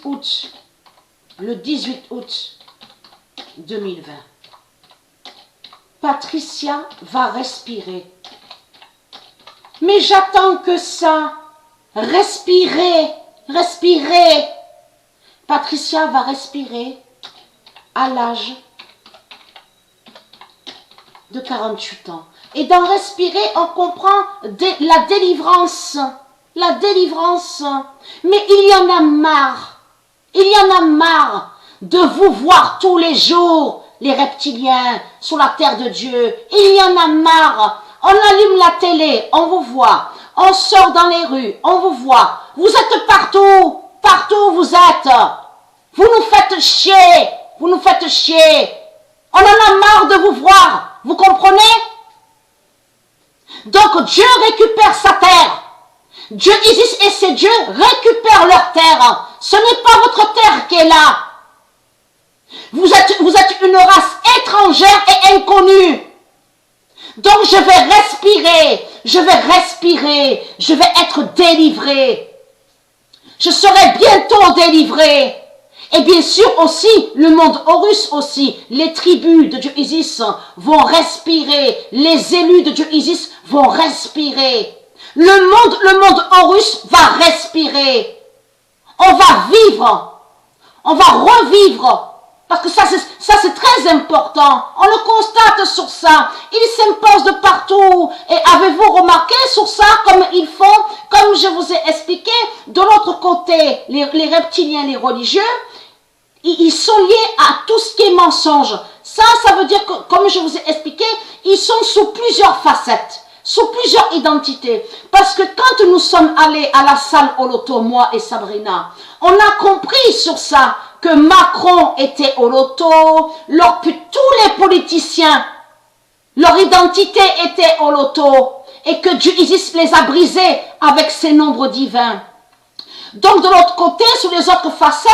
août, le 18 août 2020, Patricia va respirer. Mais j'attends que ça. Respirer, respirer. Patricia va respirer à l'âge de 48 ans. Et dans respirer, on comprend la délivrance. La délivrance. Mais il y en a marre. Il y en a marre de vous voir tous les jours, les reptiliens, sur la terre de Dieu. Il y en a marre. On allume la télé, on vous voit. On sort dans les rues, on vous voit. Vous êtes partout. Partout où vous êtes. Vous nous faites chier. Vous nous faites chier. On en a marre de vous voir. Vous comprenez? Donc Dieu récupère sa terre. Dieu Isis et ses dieux récupèrent leur terre. Ce n'est pas votre terre qui est là. Vous êtes une race étrangère et inconnue. Donc je vais respirer, je vais respirer, je vais être délivré. Je serai bientôt délivré. Et bien sûr aussi, le monde Horus aussi, les tribus de Dieu Isis vont respirer, les élus de Dieu Isis vont respirer. Le monde Horus va respirer. On va vivre, on va revivre. Parce que ça c'est très important. On le constate sur ça. Ils s'imposent de partout. Et avez-vous remarqué sur ça comme ils font, comme je vous ai expliqué, de l'autre côté, les reptiliens, les religieux, ils sont liés à tout ce qui est mensonge. Ça veut dire que, comme je vous ai expliqué, ils sont sous plusieurs facettes, sous plusieurs identités. Parce que quand nous sommes allés à la salle au loto, moi et Sabrina, on a compris sur ça que Macron était au loto, tous les politiciens, leur identité était au loto, et que Dieu Isis les a brisés avec ses nombres divins. Donc de l'autre côté, sur les autres facettes,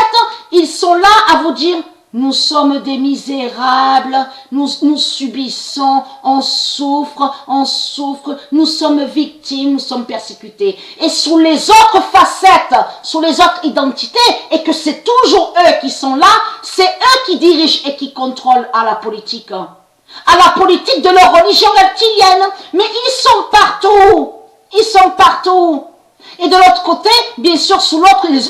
ils sont là à vous dire, nous sommes des misérables, nous subissons, on souffre, nous sommes victimes, nous sommes persécutés. Et sur les autres facettes, sur les autres identités, et que c'est toujours eux qui sont là, c'est eux qui dirigent et qui contrôlent à la politique de leur religion reptilienne. Mais ils sont partout, ils sont partout. Et de l'autre côté, bien sûr, sous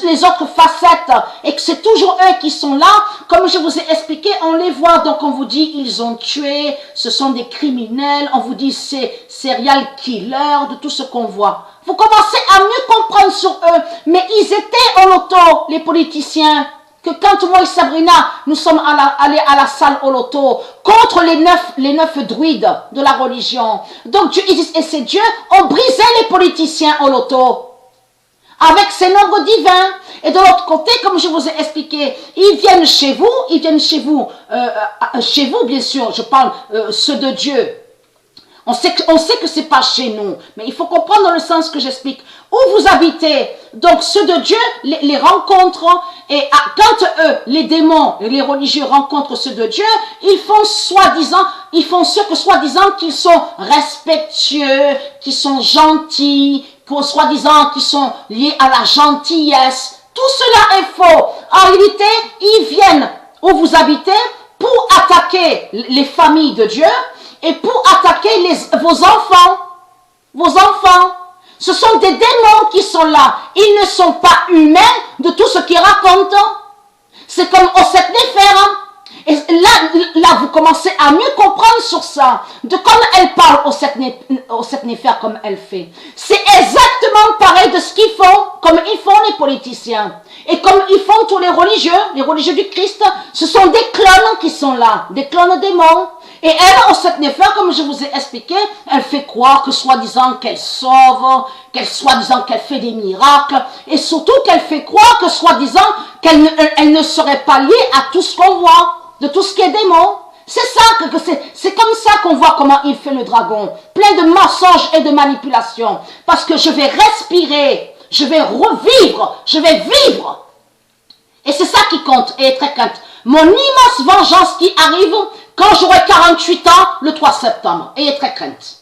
les autres facettes, et que c'est toujours eux qui sont là, comme je vous ai expliqué, on les voit, donc on vous dit, ils ont tué, ce sont des criminels, on vous dit, c'est serial killer, de tout ce qu'on voit. Vous commencez à mieux comprendre sur eux, mais ils étaient au loto, les politiciens, que quand moi et Sabrina, nous sommes allés à la salle au loto, contre les neuf druides de la religion. Donc Dieu Isis et ses dieux ont brisé les politiciens au loto. Avec ces nombres divins. Et de l'autre côté, comme je vous ai expliqué, ils viennent chez vous, bien sûr, je parle ceux de Dieu. On sait que c'est pas chez nous, mais il faut comprendre dans le sens que j'explique. Où vous habitez, donc ceux de Dieu les rencontrent, et quand eux, les démons, les religieux rencontrent ceux de Dieu, ils font ce que soi-disant qu'ils sont respectueux, qu'ils sont gentils, soi-disant qu'ils sont liés à la gentillesse. Tout cela est faux. En réalité, ils viennent où vous habitez pour attaquer les familles de Dieu et pour attaquer vos enfants. Vos enfants. Ce sont des démons qui sont là. Ils ne sont pas humains de tout ce qu'ils racontent. C'est comme Osset Néfer. Et là, vous commencez à mieux comprendre sur ça. De comme elle parle Osset Néfer comme elle fait. C'est exactement pareil de ce qu'ils font, comme ils font les politiciens. Et comme ils font tous les religieux du Christ. Ce sont des clones qui sont là. Des clones démons. Et elle, Osset Néfer, comme je vous ai expliqué, elle fait croire que soi-disant qu'elle sauve, soi-disant qu'elle fait des miracles, et surtout qu'elle fait croire que soi-disant qu'elle ne serait pas liée à tout ce qu'on voit, de tout ce qui est démon. C'est ça, c'est comme ça qu'on voit comment il fait le dragon, plein de mensonges et de manipulations, parce que je vais respirer, je vais revivre, je vais vivre. Et c'est ça qui compte et est très crainte. Mon immense vengeance qui arrive quand j'aurai 48 ans le 3 septembre. Et est très crainte.